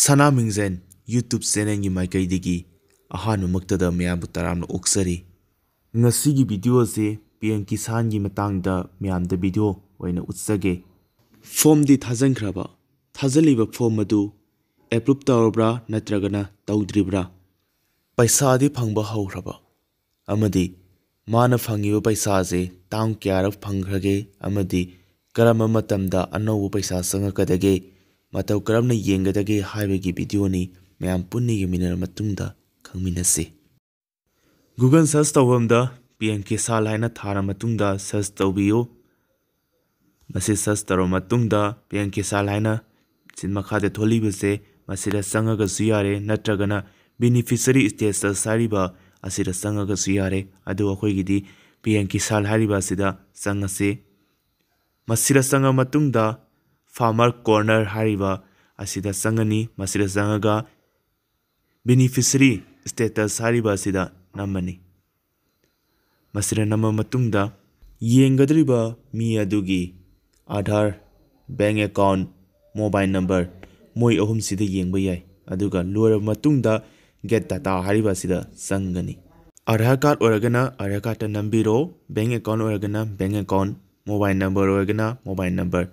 Sana Mingzen YouTube channel gi maikaidigi ahanu maktada miyambu taramna oksari ngasigi video se PM Kisan gi matangda miyamda video oina utsage form di thajankraba thajaliba form adu approve tawrabra natragana tawdribra paisa di phangba hawraba amadi mana phangiba paisa se tang kyara phangrage amadi karama matamda anobu paisa sangakadage matau karamna yengadage haibagi video ni mayam punni gi minara matungda khangminase Google search tawamda PM Kisan haina thara matungda search tawbiyo masi search taro matungda PM Kisan haina sinmakhade tholibase masira sangaga suyare natragana beneficiary status sariba asira sangaga suyare adu akhoi PM Kisan hariba sida sangase masira sanga matungda Farmer Corner hariba asida sangani masira sangaga beneficiary status hariba asida namani masira nama matungda yengadriba mi adugi Aadhaar bank account mobile number moi ahum sida yengba yai aduga lora matungda get data hariba sida sangani Aadhaar card oragana Aadhaar card ta nambiro bank account oragana bank account mobile number oragana mobile number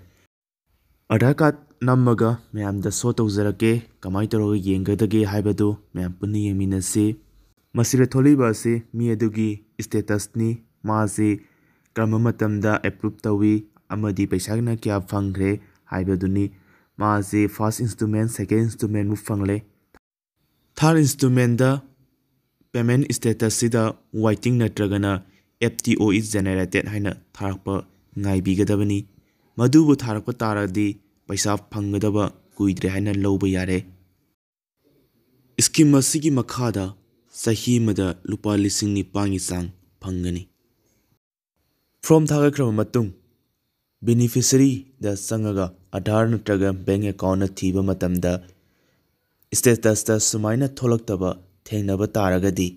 Aadhaar card namaga mayamda so tawjarake kamai tawraga yengadage haibadu mayam punni yengminase masira tholiba se mi adugi status ni maase karma matamda approve tawi amadi paisagna kya phangre haibaduni maase first installment second installment mu phangle third installment da payment status sida waiting natragana FTO is generated haina tharakpa ngaibigadabani madubu tharakpa taradi paisa phangadaba kuidre haina lawba yare scheme asigi makhada sahi mada lupa lising ni pangi sang phangani from thagakrama matung beneficiary da sangaga Aadhaar natraga bank account na thiba matamda status ta sumaina tholaktaba thengnaba taragadi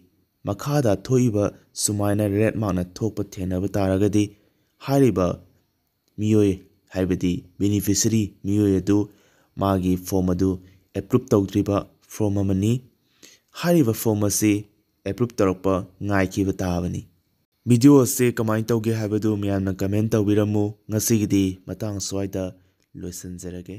makhada thoiba sumaina red mark na thokpa thengnaba taragadi hariba miyoi haibadi beneficiary miyoi adu magi form adu approve tawdriba form amani hariba form ase approve tarakpa ngaikhiba tabani video ase kamai tawge haibadu miyamna comment tawbiramu ngasigidi matang swaida loisanjarage